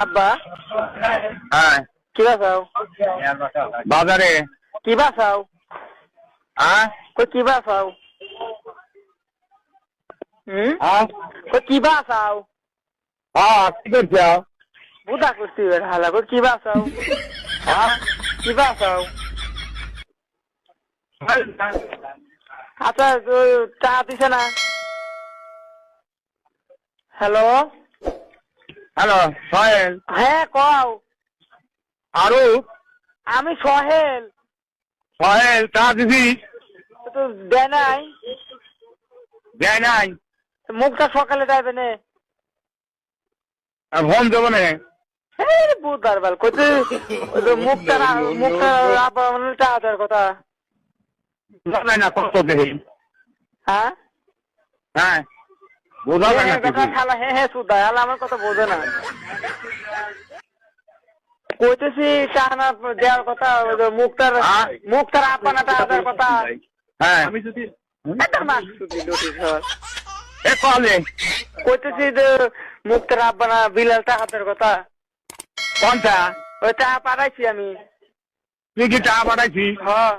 আব্বা হ্যাঁ কি বাসাও বাজারে কি বাসাও হ্যাঁ কই কি বাসাও হ্যাঁ কই কি বাসাও হ্যাঁ কি করছ বুদা করছি হালা কই কি বাসাও হ্যাঁ কি বাসাও আচ্ছা চা দিছে না হ্যালো হ্যালো সোহেল হ্যাঁ কও আরো আমি সোহেল সোহেল চা দিবি তো দেয় নাই দেয় নাই মুখটা সকালে যাবে না ফোন দেবো না বুধবার বাল কইতে মুখটা কথা জানাই না কত দেখি হ্যাঁ হ্যাঁ বোঝা যায় না কিছু। খালা হ্যাঁ সুদা হালা আমার কথা বোঝে না কইতেছি টানা দেওয়ার কথা মুখটার আপানাটা আদার কথা হ্যাঁ এ কলে কইতেছি যে মুখটার আব্বানা বিলাল টাকাতের কথা কোনটা ওই টাকা পাঠাইছি আমি তুই কি চা পাঠাইছি হ্যাঁ